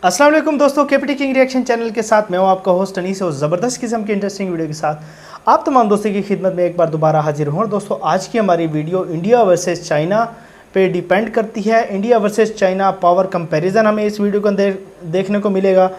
अस्सलाम वालेकुम दोस्तों, केपीटी किंग रिएक्शन चैनल के साथ मैं हूं आपका होस्ट अनीस और ज़बरदस्त किस्म की इंटरेस्टिंग वीडियो के साथ आप तमाम दोस्तों की खिदमत में एक बार दोबारा हाजिर हूं। और दोस्तों, आज की हमारी वीडियो इंडिया वर्सेस चाइना पे डिपेंड करती है। India versus China power comparison हमें इस वीडियो के अंदर देखने को मिलेगा।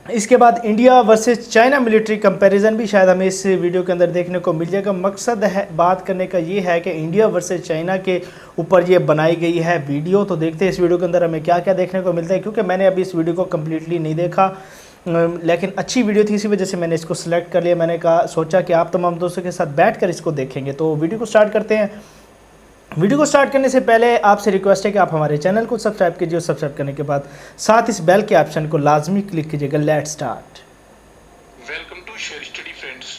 इसके बाद India versus China military comparison भी शायद हमें इस वीडियो के अंदर देखने को मिल जाएगा। मकसद है बात करने का ये है कि इंडिया वर्सेस चाइना के ऊपर ये बनाई गई है वीडियो। तो देखते हैं इस वीडियो के अंदर हमें क्या क्या देखने को मिलता है, क्योंकि मैंने अभी इस वीडियो को कम्प्लीटली नहीं देखा, लेकिन अच्छी वीडियो थी, इसी वजह से मैंने इसको सिलेक्ट कर लिया। मैंने कहा सोचा कि आप तमाम दोस्तों के साथ बैठ कर इसको देखेंगे। तो वीडियो को स्टार्ट करते हैं। वीडियो को स्टार्ट करने से पहले आपसे रिक्वेस्ट है कि आप हमारे चैनल को सब्सक्राइब कीजिए और सब्सक्राइब करने के बाद साथ इस बेल के ऑप्शन को लाजमी क्लिक कीजिएगा। Let's start. Welcome to share study friends.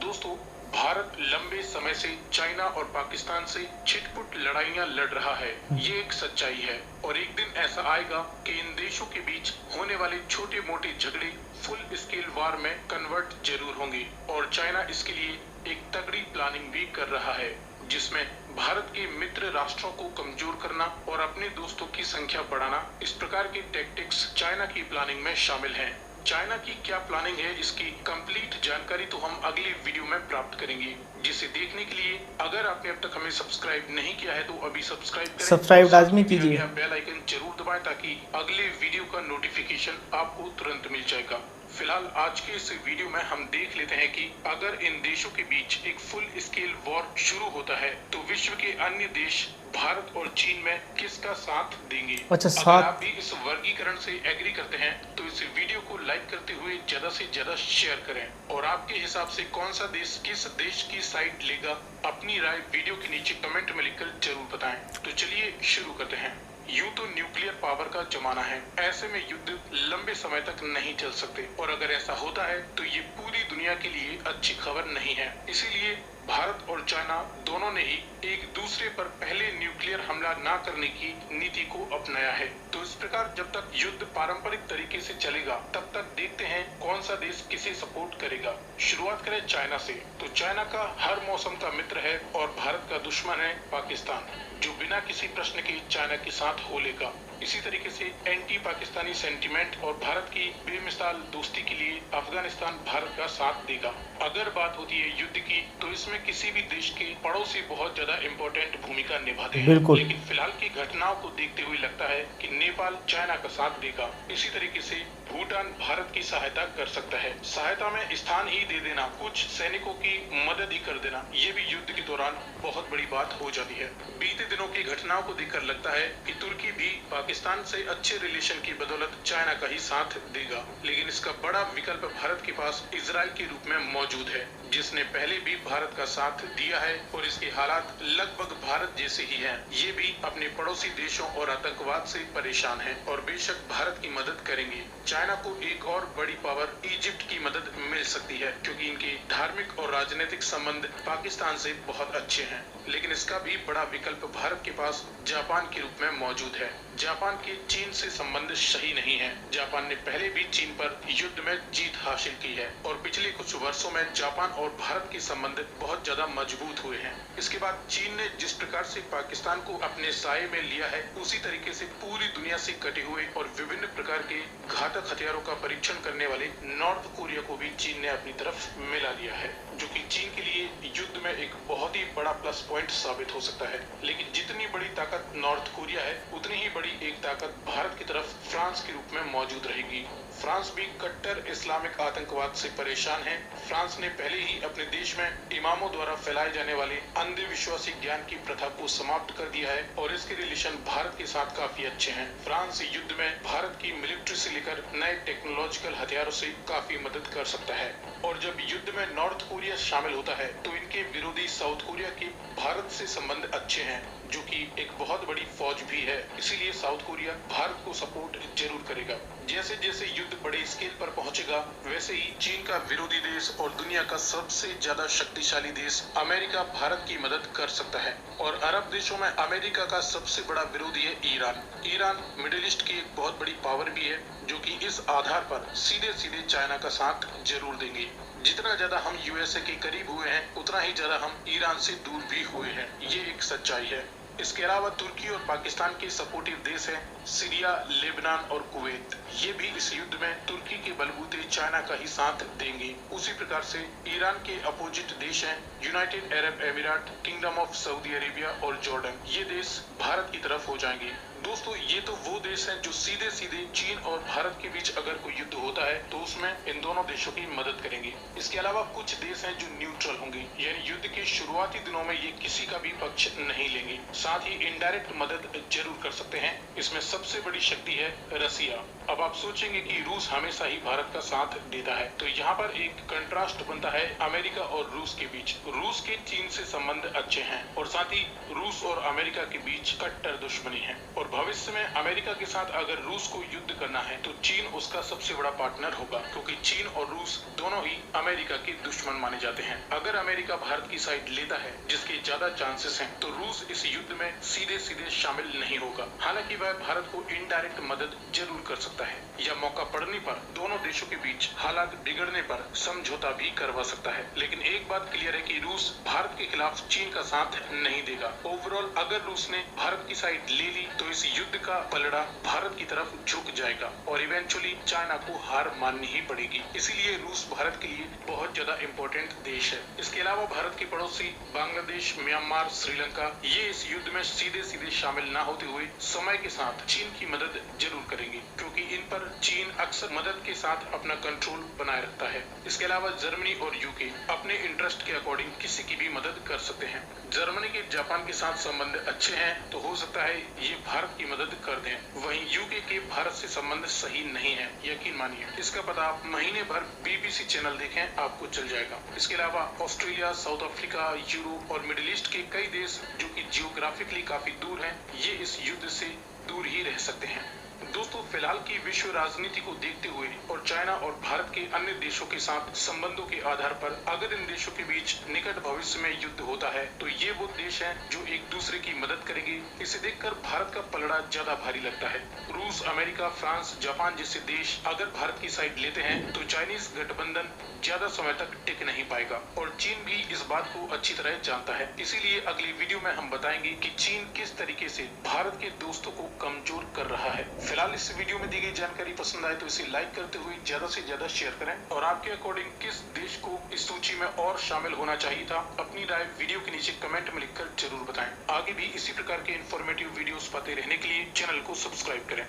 दोस्तों, भारत लंबे समय से चाइना और पाकिस्तान से छिटपुट लड़ाइयां लड़ रहा है, ये एक सच्चाई है। और एक दिन ऐसा आएगा कि इन देशों के बीच होने वाले छोटे मोटे झगड़े फुल स्केल वार में कन्वर्ट जरूर होंगे। और चाइना इसके लिए एक तगड़ी प्लानिंग भी कर रहा है, जिसमें भारत के मित्र राष्ट्रों को कमजोर करना और अपने दोस्तों की संख्या बढ़ाना, इस प्रकार के टैक्टिक्स चाइना की प्लानिंग में शामिल हैं। चाइना की क्या प्लानिंग है, इसकी कंप्लीट जानकारी तो हम अगले वीडियो में प्राप्त करेंगे, जिसे देखने के लिए अगर आपने अब तक हमें सब्सक्राइब नहीं किया है तो अभी सब्सक्राइब करें, सब्सक्राइब लाजमी कीजिए, बेल आइकन जरूर दबाएं ताकि अगले वीडियो का नोटिफिकेशन आपको तुरंत मिल जाएगा। फिलहाल आज के इस वीडियो में हम देख लेते हैं कि अगर इन देशों के बीच एक फुल स्केल वॉर शुरू होता है तो विश्व के अन्य देश भारत और चीन में किसका साथ देंगे। अच्छा, अगर आप भी इस वर्गीकरण से एग्री करते हैं तो इस वीडियो को लाइक करते हुए ज्यादा से ज्यादा शेयर करें। और आपके हिसाब से कौन सा देश किस देश की साइड लेगा, अपनी राय वीडियो के नीचे कमेंट में लिखकर जरूर बताएं। तो चलिए शुरू करते हैं। यूं तो न्यूक्लियर पावर का जमाना है, ऐसे में युद्ध लंबे समय तक नहीं चल सकते, और अगर ऐसा होता है तो ये पूरी दुनिया के लिए अच्छी खबर नहीं है। इसीलिए भारत और चाइना दोनों ने ही एक दूसरे पर पहले न्यूक्लियर हमला न करने की नीति को अपनाया है। तो इस प्रकार जब तक युद्ध पारंपरिक तरीके से चलेगा तब तक देखते हैं कौन सा देश किसे सपोर्ट करेगा। शुरुआत करें चाइना से। तो चाइना का हर मौसम का मित्र है और भारत का दुश्मन है पाकिस्तान, जो बिना किसी प्रश्न के चाइना के साथ हो लेगा। इसी तरीके से एंटी पाकिस्तानी सेंटीमेंट और भारत की बेमिसाल दोस्ती के लिए अफगानिस्तान भारत का साथ देगा। अगर बात होती है युद्ध की तो इसमें किसी भी देश के पड़ोसी बहुत ज्यादा इंपॉर्टेंट भूमिका निभाते हैं, लेकिन फिलहाल की घटनाओं को देखते हुए लगता है कि नेपाल चाइना का साथ देगा। इसी तरीके से भूटान भारत की सहायता कर सकता है। सहायता में स्थान ही दे देना, कुछ सैनिकों की मदद ही कर देना, ये भी युद्ध के दौरान बहुत बड़ी बात हो जाती है। बीते दिनों की घटनाओं को देखकर लगता है कि तुर्की भी पाकिस्तान से अच्छे रिलेशन की बदौलत चाइना का ही साथ देगा। लेकिन इसका बड़ा विकल्प भारत के पास इजराइल के रूप में मौजूद है, जिसने पहले भी भारत का साथ दिया है और इसके हालात लगभग भारत जैसे ही हैं। ये भी अपने पड़ोसी देशों और आतंकवाद से परेशान है और बेशक भारत की मदद करेंगे। चाइना को एक और बड़ी पावर इजिप्ट की मदद मिल सकती है, क्योंकि इनके धार्मिक और राजनीतिक संबंध पाकिस्तान से बहुत अच्छे हैं। लेकिन इसका भी बड़ा विकल्प भारत के पास जापान के रूप में मौजूद है। जापान के चीन से संबंध सही नहीं है। जापान ने पहले भी चीन पर युद्ध में जीत हासिल की है और पिछले कुछ वर्षों में जापान और भारत के संबंध बहुत ज्यादा मजबूत हुए हैं। इसके बाद चीन ने जिस प्रकार से पाकिस्तान को अपने साये में लिया है, उसी तरीके से पूरी दुनिया से कटे हुए और विभिन्न प्रकार के घातक हथियारों का परीक्षण करने वाले नॉर्थ कोरिया को भी चीन ने अपनी तरफ मिला लिया है, जो कि चीन के लिए युद्ध में एक बहुत ही बड़ा प्लस पॉइंट साबित हो सकता है। लेकिन जितनी बड़ी ताकत नॉर्थ कोरिया है, उतनी ही बड़ी एक ताकत भारत की तरफ फ्रांस के रूप में मौजूद रहेगी। फ्रांस भी कट्टर इस्लामिक आतंकवाद से परेशान है। फ्रांस ने पहले ही अपने देश में इमामों द्वारा फैलाए जाने वाले अंधविश्वासी ज्ञान की प्रथा को समाप्त कर दिया है और इसके रिलेशन भारत के साथ काफी अच्छे हैं। फ्रांस युद्ध में भारत की मिलिट्री से लेकर नए टेक्नोलॉजिकल हथियारों से काफी मदद कर सकता है। और जब युद्ध में नॉर्थ कोरिया शामिल होता है तो इनके विरोधी साउथ कोरिया के भारत से संबंध अच्छे हैं, जो कि एक बहुत बड़ी फौज भी है। इसीलिए साउथ कोरिया भारत को सपोर्ट जरूर करेगा। जैसे जैसे युद्ध बड़े स्केल पर पहुंचेगा, वैसे ही चीन का विरोधी देश और दुनिया का सबसे ज्यादा शक्तिशाली देश अमेरिका भारत की मदद कर सकता है। और अरब देशों में अमेरिका का सबसे बड़ा विरोधी है ईरान। ईरान मिडिल ईस्ट की एक बहुत बड़ी पावर भी है, जो कि इस आधार पर सीधे सीधे चाइना का साथ जरूर देंगे। जितना ज्यादा हम यूएसए के करीब हुए हैं, उतना ही ज्यादा हम ईरान से दूर भी हुए हैं। ये एक सच्चाई है। इसके अलावा तुर्की और पाकिस्तान के सपोर्टिव देश हैं सीरिया, लेबनान और कुवैत। ये भी इस युद्ध में तुर्की के बलबूते चाइना का ही साथ देंगे। उसी प्रकार से ईरान के अपोजिट देश हैं United Arab एमिरात, kingdom of Saudi Arabia और जॉर्डन। ये देश भारत की तरफ हो जाएंगे। दोस्तों, ये तो वो देश हैं जो सीधे सीधे चीन और भारत के बीच अगर कोई युद्ध होता है तो उसमें इन दोनों देशों की मदद करेंगे। इसके अलावा कुछ देश हैं जो न्यूट्रल होंगे, यानी युद्ध के शुरुआती दिनों में ये किसी का भी पक्ष नहीं लेंगे। साथ ही इनडायरेक्ट मदद जरूर कर सकते हैं। इसमें सबसे बड़ी शक्ति है रसिया। अब आप सोचेंगे कि रूस हमेशा ही भारत का साथ देता है, तो यहाँ पर एक कंट्रास्ट बनता है अमेरिका और रूस के बीच। रूस के चीन से संबंध अच्छे हैं और साथ ही रूस और अमेरिका के बीच कट्टर दुश्मनी है। और भविष्य में अमेरिका के साथ अगर रूस को युद्ध करना है तो चीन उसका सबसे बड़ा पार्टनर होगा, क्योंकि चीन और रूस दोनों ही अमेरिका के दुश्मन माने जाते हैं। अगर अमेरिका भारत की साइड लेता है, जिसके ज्यादा चांसेस हैं, तो रूस इस युद्ध में सीधे सीधे शामिल नहीं होगा। हालांकि वह भारत को इनडायरेक्ट मदद जरूर कर सकता है या मौका पड़ने पर दोनों देशों के बीच हालात बिगड़ने पर समझौता भी करवा सकता है। लेकिन एक बात क्लियर है कि रूस भारत के खिलाफ चीन का साथ नहीं देगा। ओवरऑल अगर रूस ने भारत की साइड ले ली तो इस युद्ध का पलड़ा भारत की तरफ झुक जाएगा और इवेंचुअली चाइना को हार माननी ही पड़ेगी। इसीलिए रूस भारत के लिए बहुत ज्यादा इंपॉर्टेंट देश है। इसके अलावा भारत के पड़ोसी बांग्लादेश, म्यांमार, श्रीलंका ये इस युद्ध में सीधे सीधे शामिल ना होते हुए समय के साथ चीन की मदद जरूर करेंगे, क्योंकि इन पर चीन अक्सर मदद के साथ अपना कंट्रोल बनाए रखता है। इसके अलावा जर्मनी और यूके अपने इंटरेस्ट के अकॉर्डिंग किसी की भी मदद कर सकते हैं। जर्मनी के जापान के साथ संबंध अच्छे हैं तो हो सकता है ये भारत की मदद कर दें। वहीं यूके के भारत से संबंध सही नहीं है, यकीन मानिए। इसका पता आप महीने भर BBC चैनल देखें, आपको चल जाएगा। इसके अलावा ऑस्ट्रेलिया, साउथ अफ्रीका, यूरोप और मिडिल ईस्ट के कई देश जो कि जियोग्राफिकली काफी दूर हैं, ये इस युद्ध से दूर ही रह सकते हैं। दोस्तों, फिलहाल की विश्व राजनीति को देखते हुए और चाइना और भारत के अन्य देशों के साथ संबंधों के आधार पर अगर इन देशों के बीच निकट भविष्य में युद्ध होता है तो ये वो देश हैं जो एक दूसरे की मदद करेंगे। इसे देखकर भारत का पलड़ा ज्यादा भारी लगता है। रूस, अमेरिका, फ्रांस, जापान जैसे देश अगर भारत की साइड लेते हैं तो चाइनीज गठबंधन ज्यादा समय तक टिक नहीं पाएगा और चीन भी इस बात को अच्छी तरह जानता है। इसीलिए अगली वीडियो में हम बताएंगे कि चीन किस तरीके से भारत के दोस्तों को कमजोर कर रहा है। फिलहाल इस वीडियो में दी गई जानकारी पसंद आए तो इसे लाइक करते हुए ज्यादा से ज्यादा शेयर करें और आपके अकॉर्डिंग किस देश को इस सूची में और शामिल होना चाहिए था, अपनी राय वीडियो के नीचे कमेंट में लिखकर जरूर बताएं। आगे भी इसी प्रकार के इंफॉर्मेटिव वीडियोस पाते रहने के लिए चैनल को सब्सक्राइब करें।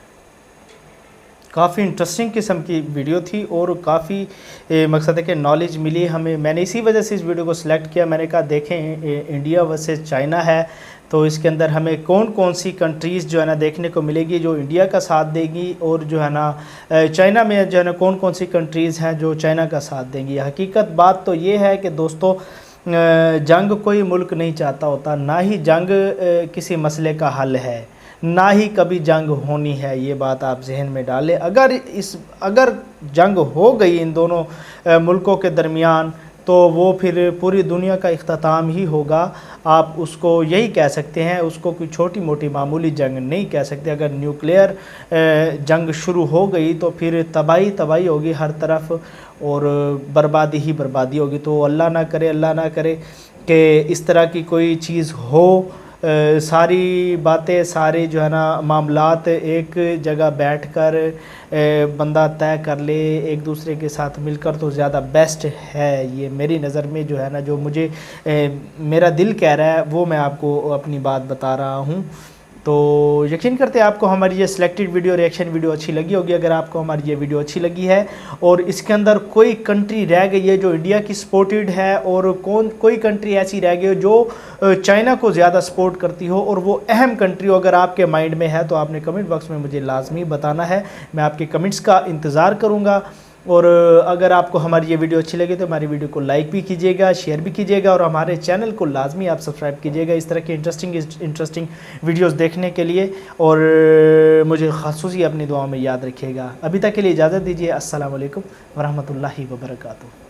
काफ़ी इंटरेस्टिंग किस्म की वीडियो थी और काफ़ी मकसद है कि नॉलेज मिली हमें। मैंने इसी वजह से इस वीडियो को सिलेक्ट किया। मैंने कहा देखें इंडिया वर्सेस चाइना है तो इसके अंदर हमें कौन कौन सी कंट्रीज़ जो है ना देखने को मिलेगी जो इंडिया का साथ देंगी और जो है ना चाइना में जो है ना कौन कौन सी कंट्रीज़ हैं जो चाइना का साथ देंगी। हकीकत बात तो ये है कि दोस्तों जंग कोई मुल्क नहीं चाहता होता, ना ही जंग किसी मसले का हल है, ना ही कभी जंग होनी है। ये बात आप जहन में डालें। अगर जंग हो गई इन दोनों मुल्कों के दरमियान तो वो फिर पूरी दुनिया का इख्तिताम ही होगा। आप उसको यही कह सकते हैं, उसको कोई छोटी मोटी मामूली जंग नहीं कह सकते। अगर न्यूक्लियर जंग शुरू हो गई तो फिर तबाही होगी हर तरफ और बर्बादी ही बर्बादी होगी। तो अल्लाह ना करे कि इस तरह की कोई चीज़ हो। सारी बातें, सारे जो है ना मामलात एक जगह बैठकर बंदा तय कर ले एक दूसरे के साथ मिलकर तो ज़्यादा बेस्ट है। ये मेरी नज़र में जो है ना, जो मुझे मेरा दिल कह रहा है वो मैं आपको अपनी बात बता रहा हूँ। तो यकीन करते हैं आपको हमारी ये सिलेक्टेड वीडियो रिएक्शन वीडियो अच्छी लगी होगी। अगर आपको हमारी ये वीडियो अच्छी लगी है और इसके अंदर कोई कंट्री रह गई है जो इंडिया की सपोर्टेड है और कोई कंट्री ऐसी रह गई हो जो चाइना को ज़्यादा सपोर्ट करती हो और वो अहम कंट्री हो अगर आपके माइंड में है तो आपने कमेंट बॉक्स में मुझे लाजमी बताना है। मैं आपके कमेंट्स का इंतज़ार करूँगा। और अगर आपको हमारी ये वीडियो अच्छी लगे तो हमारी वीडियो को लाइक भी कीजिएगा, शेयर भी कीजिएगा और हमारे चैनल को लाजमी आप सब्सक्राइब कीजिएगा इस तरह के इंटरेस्टिंग वीडियोस देखने के लिए। और मुझे ख़ासूसी अपनी दुआओं में याद रखिएगा। अभी तक के लिए इजाज़त दीजिए। अस्सलाम वालेकुम वरहमतुल्लाहि वबरकातुहू।